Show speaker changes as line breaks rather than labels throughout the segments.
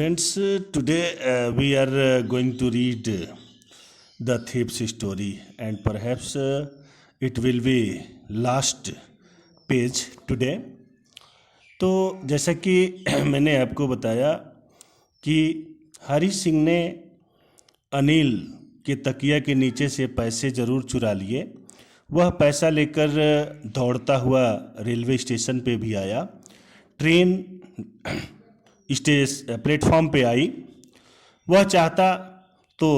Friends, today we are going to read the Thieves story, and perhaps it will be last page today. तो जैसा कि मैंने आपको बताया कि हरी सिंह ने अनिल के तकिया के नीचे से पैसे ज़रूर चुरा लिए। वह पैसा लेकर दौड़ता हुआ रेलवे स्टेशन पे भी आया। ट्रेन प्लेटफॉर्म पे आई। वह चाहता तो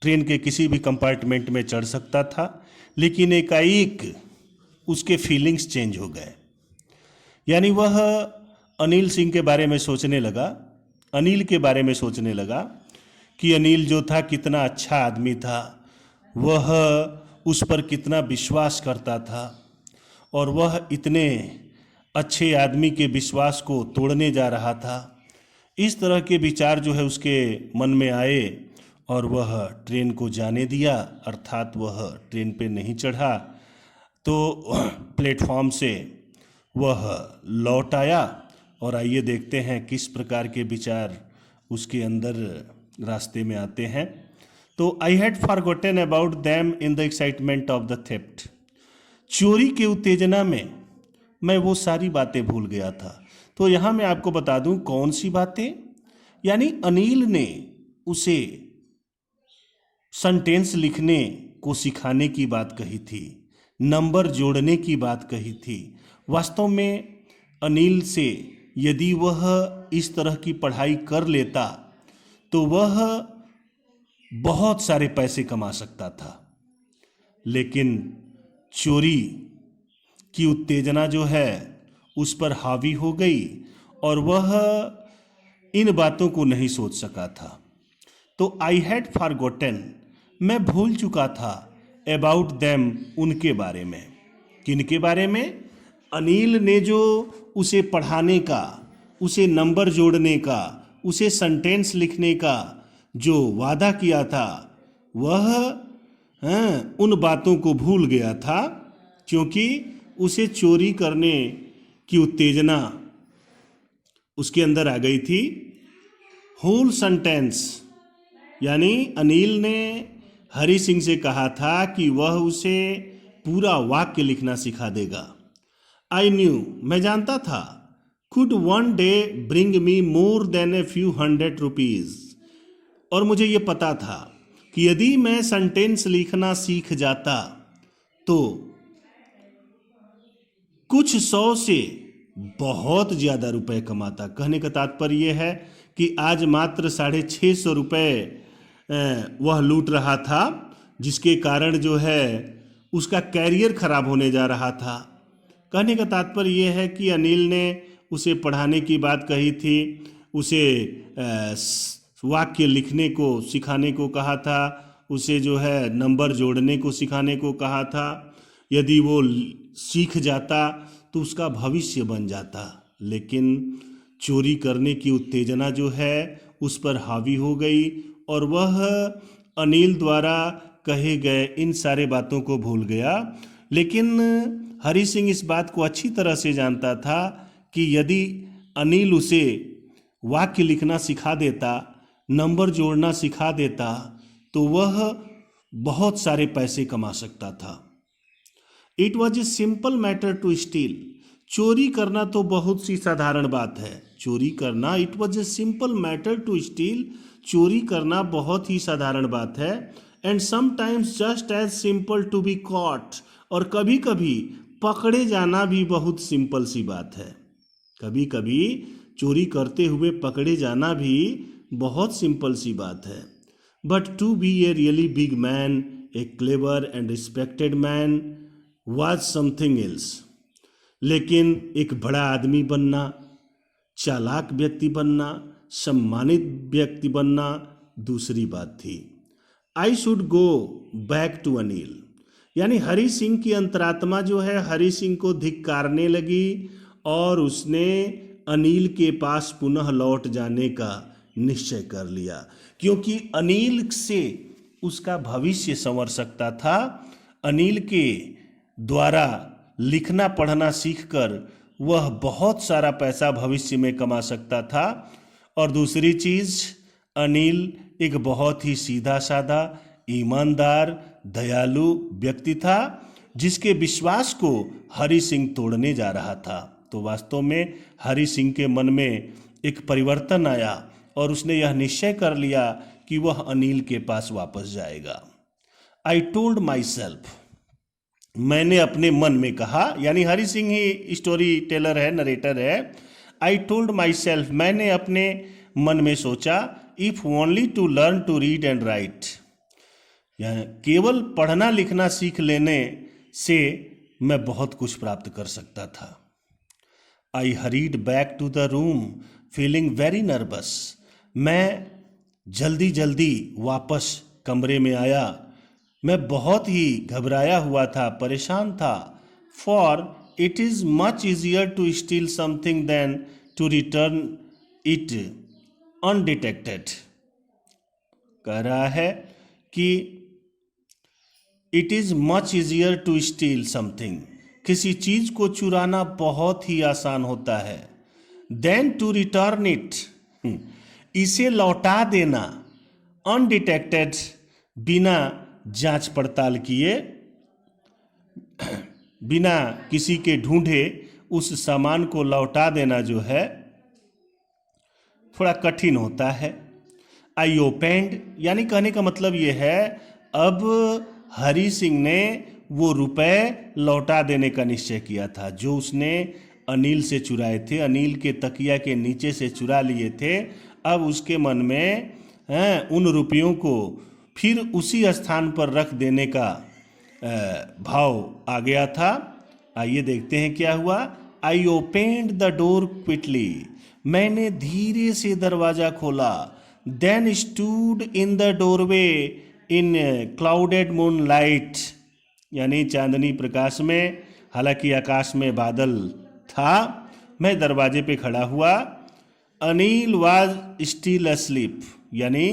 ट्रेन के किसी भी कंपार्टमेंट में चढ़ सकता था, लेकिन एकाएक उसके फीलिंग्स चेंज हो गए। यानी वह अनिल सिंह के बारे में सोचने लगा, अनिल के बारे में सोचने लगा कि अनिल जो था कितना अच्छा आदमी था, वह उस पर कितना विश्वास करता था और वह इतने अच्छे आदमी के विश्वास को तोड़ने जा रहा था। इस तरह के विचार जो है उसके मन में आए और वह ट्रेन को जाने दिया, अर्थात वह ट्रेन पे नहीं चढ़ा। तो प्लेटफॉर्म से वह लौट आया और आइए देखते हैं किस प्रकार के विचार उसके अंदर रास्ते में आते हैं। तो I had forgotten about them in the excitement of the theft. चोरी के उत्तेजना में मैं वो सारी बातें भूल गया था। तो यहाँ मैं आपको बता दूं कौन सी बातें। यानी अनिल ने उसे सेंटेंस लिखने को सिखाने की बात कही थी, नंबर जोड़ने की बात कही थी। वास्तव में अनिल से यदि वह इस तरह की पढ़ाई कर लेता तो वह बहुत सारे पैसे कमा सकता था, लेकिन चोरी की उत्तेजना जो है उस पर हावी हो गई और वह इन बातों को नहीं सोच सका था। तो आई हैड फॉरगॉटन, मैं भूल चुका था, अबाउट देम, उनके बारे में। किनके बारे में? अनिल ने जो उसे पढ़ाने का, उसे नंबर जोड़ने का, उसे सेंटेंस लिखने का जो वादा किया था, वह उन बातों को भूल गया था, क्योंकि उसे चोरी करने की उत्तेजना उसके अंदर आ गई थी। होल सेंटेंस, यानी अनिल ने हरी सिंह से कहा था कि वह उसे पूरा वाक्य लिखना सिखा देगा। आई न्यू, मैं जानता था, could one day bring me more than a few hundred rupees, और मुझे ये पता था कि यदि मैं सेंटेंस लिखना सीख जाता तो कुछ 100 से बहुत ज़्यादा रुपए कमाता। कहने का तात्पर्य यह है कि आज मात्र 650 रुपये वह लूट रहा था, जिसके कारण जो है उसका कैरियर खराब होने जा रहा था। कहने का तात्पर्य यह है कि अनिल ने उसे पढ़ाने की बात कही थी, उसे वाक्य लिखने को सिखाने को कहा था, उसे जो है नंबर जोड़ने को सिखाने को कहा था। यदि वो सीख जाता तो उसका भविष्य बन जाता, लेकिन चोरी करने की उत्तेजना जो है उस पर हावी हो गई और वह अनिल द्वारा कहे गए इन सारे बातों को भूल गया। लेकिन हरी सिंह इस बात को अच्छी तरह से जानता था कि यदि अनिल उसे वाक्य लिखना सिखा देता, नंबर जोड़ना सिखा देता, तो वह बहुत सारे पैसे कमा सकता था। It was a simple matter to steal, चोरी करना तो बहुत सी साधारण बात है। चोरी करना, it was a simple matter to steal, चोरी करना बहुत ही साधारण बात है। And sometimes just as simple to be caught, और कभी कभी पकड़े जाना भी बहुत सिंपल सी बात है। कभी कभी चोरी करते हुए पकड़े जाना भी बहुत सिंपल सी बात है। But to be a really big man, a clever and respected man was something else. लेकिन एक बड़ा आदमी बनना, चालाक व्यक्ति बनना, सम्मानित व्यक्ति बनना दूसरी बात थी। I should go back to Anil, यानी हरी सिंह की अंतरात्मा जो है हरी सिंह को धिक्कारने लगी और उसने अनिल के पास पुनः लौट जाने का निश्चय कर लिया, क्योंकि अनिल से उसका भविष्य संवर सकता था। अनिल के द्वारा लिखना पढ़ना सीखकर वह बहुत सारा पैसा भविष्य में कमा सकता था और दूसरी चीज, अनिल एक बहुत ही सीधा साधा, ईमानदार, दयालु व्यक्ति था जिसके विश्वास को हरि सिंह तोड़ने जा रहा था। तो वास्तव में हरि सिंह के मन में एक परिवर्तन आया और उसने यह निश्चय कर लिया कि वह अनिल के पास वापस जाएगा। आई टोल्ड माई सेल्फ, मैंने अपने मन में कहा, यानी हरि सिंह ही स्टोरी टेलर है, नरेटर है। आई टोल्ड माई सेल्फ, मैंने अपने मन में सोचा, if only to learn to read and write, यानी केवल पढ़ना लिखना सीख लेने से मैं बहुत कुछ प्राप्त कर सकता था। I hurried back to the room feeling very nervous, मैं जल्दी जल्दी वापस कमरे में आया। मैं बहुत ही घबराया हुआ था, परेशान था। For it is much easier to steal something than to return it undetected. कह रहा है कि it is much easier to steal something, किसी चीज़ को चुराना बहुत ही आसान होता है, देन टू रिटर्न इट, इसे लौटा देना, अनडिटेक्टेड, बिना जांच पड़ताल किए, बिना किसी के ढूंढे उस सामान को लौटा देना जो है थोड़ा कठिन होता है। आई ओपेंड, यानी कहने का मतलब ये है, अब हरि सिंह ने वो रुपए लौटा देने का निश्चय किया था जो उसने अनिल से चुराए थे, अनिल के तकिया के नीचे से चुरा लिए थे। अब उसके मन में उन रुपयों को फिर उसी स्थान पर रख देने का भाव आ गया था। आइए देखते हैं क्या हुआ। I opened the door quickly, मैंने धीरे से दरवाजा खोला। Then stood in the doorway in clouded moonlight, यानी चांदनी प्रकाश में, हालांकि आकाश में बादल था। मैं दरवाजे पे खड़ा हुआ। अनिल वाज स्टिल अस्लीप, यानी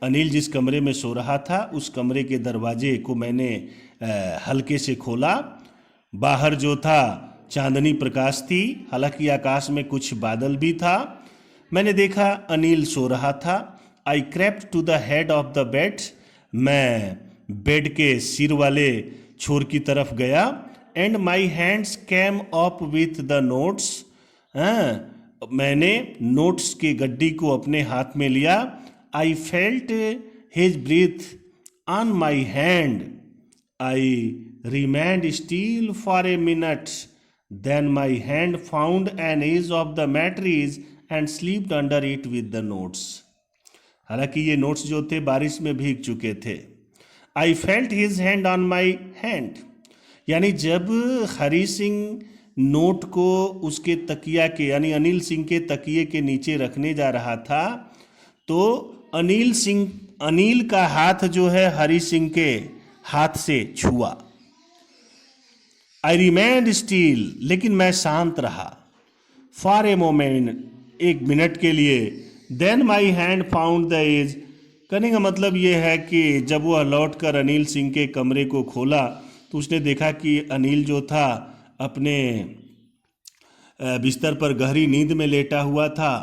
अनिल जिस कमरे में सो रहा था उस कमरे के दरवाजे को मैंने हल्के से खोला। बाहर जो था चांदनी प्रकाश थी, हालांकि आकाश में कुछ बादल भी था। मैंने देखा अनिल सो रहा था। I crept to the head of the bed, मैं बेड के सिर वाले छोर की तरफ गया। And my hands came up with the notes, मैंने नोट्स की गड्डी को अपने हाथ में लिया। I felt his breath on my hand, I remained still for a minute, then my hand found an edge of the mattress and slipped under it with the notes. हालांकि ये नोट्स जो थे बारिश में भीग चुके थे। आई felt his hand on my hand, यानी जब हरि सिंह नोट को उसके तकिया के, यानी अनिल सिंह के तकिए के नीचे रखने जा रहा था, तो अनिल का हाथ जो है हरि सिंह के हाथ से छुआ। आई रिमेंड स्टिल, लेकिन मैं शांत रहा। फॉर ए मोमेंट, एक मिनट के लिए। Then my hand found the edge, कहने का मतलब ये है कि जब वह लौटकर अनिल सिंह के कमरे को खोला तो उसने देखा कि अनिल जो था अपने बिस्तर पर गहरी नींद में लेटा हुआ था।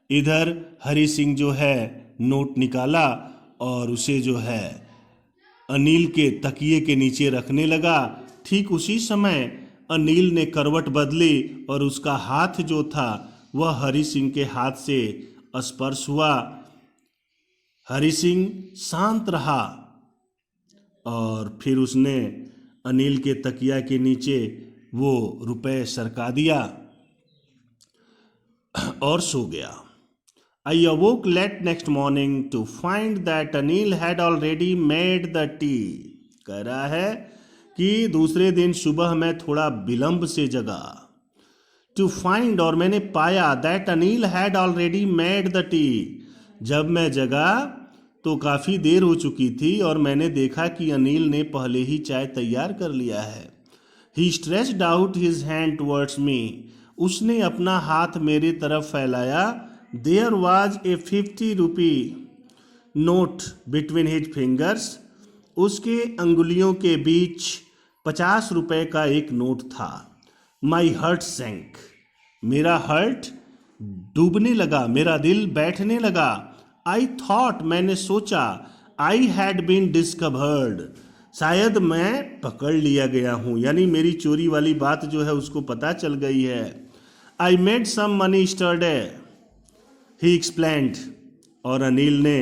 इधर हरि सिंह जो है नोट निकाला और उसे जो है अनिल के तकिए के नीचे रखने लगा। ठीक उसी समय अनिल ने करवट बदली और उसका हाथ जो था वह हरि सिंह के हाथ से स्पर्श हुआ। हरि सिंह शांत रहा और फिर उसने अनिल के तकिया के नीचे वो रुपए सरका दिया और सो गया। I awoke late next morning to find that Anil had already made the tea. कह रहा है कि दूसरे दिन सुबह मैं थोड़ा विलंब से जगा। To find, और मैंने पाया, that Anil had already made the tea. जब मैं जगा तो काफ़ी देर हो चुकी थी और मैंने देखा कि अनिल ने पहले ही चाय तैयार कर लिया है। He stretched out his hand towards me. उसने अपना हाथ मेरी तरफ फैलाया। There was a 50 rupee note between his fingers. उसके अंगुलियों के बीच 50 रुपए का एक नोट था। My heart sank. मेरा हर्ट डूबने लगा, मेरा दिल बैठने लगा। आई थॉट, मैंने सोचा। आई हैड बीन डिस्कवर्ड, शायद मैं पकड़ लिया गया हूं, यानी मेरी चोरी वाली बात जो है उसको पता चल गई है। I made some money yesterday, he explained. और अनिल ने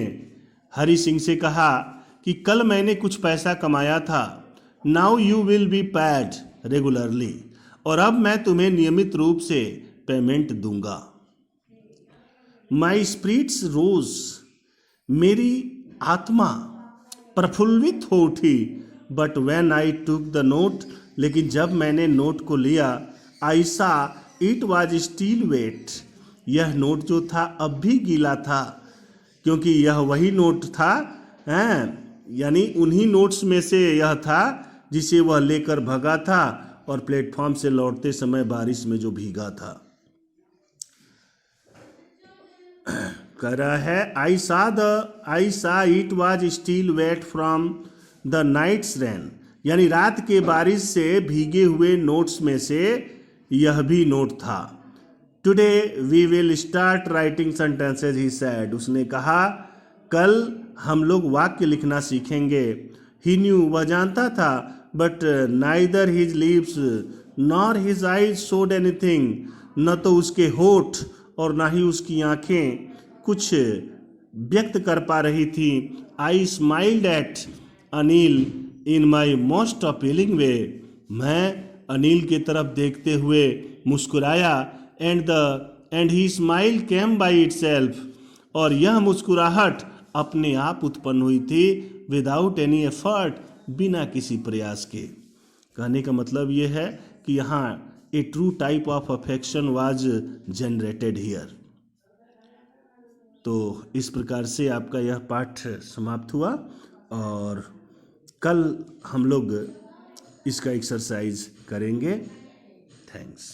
हरि सिंह से कहा कि कल मैंने कुछ पैसा कमाया था। Now you will be paid regularly, और अब मैं तुम्हें नियमित रूप से पेमेंट दूंगा। माई स्पिरिट्स रोज, मेरी आत्मा प्रफुल्लित हो उठी। But when I took the note, लेकिन जब मैंने नोट को लिया, आई saw it was still wait, यह नोट जो था अब भी गीला था, क्योंकि यह वही नोट था, यानी उन्हीं नोट्स में से यह था जिसे वह लेकर भगा था और प्लेटफॉर्म से लौटते समय बारिश में जो भीगा था। कह रहा है I saw it was still wet from the night's rain, यानी रात के बारिश से भीगे हुए नोट्स में से यह भी नोट था। Today we will start writing sentences, he said, उसने कहा कल हम लोग वाक्य लिखना सीखेंगे। ही न्यू, वह जानता था, but neither his lips nor his eyes showed anything, न तो उसके होठ और ना ही उसकी आंखें कुछ व्यक्त कर पा रही थी। I smiled at Anil in my most appealing way, मैं अनिल की तरफ देखते हुए मुस्कुराया। And he smile came by itself, और यह मुस्कुराहट अपने आप उत्पन्न हुई थी। विदाउट एनी एफर्ट, बिना किसी प्रयास के। कहने का मतलब यह है कि यहाँ a true type of affection was generated here. तो इस प्रकार से आपका यह पाठ समाप्त हुआ, और कल हम लोग इसका एक्सरसाइज करेंगे। थैंक्स।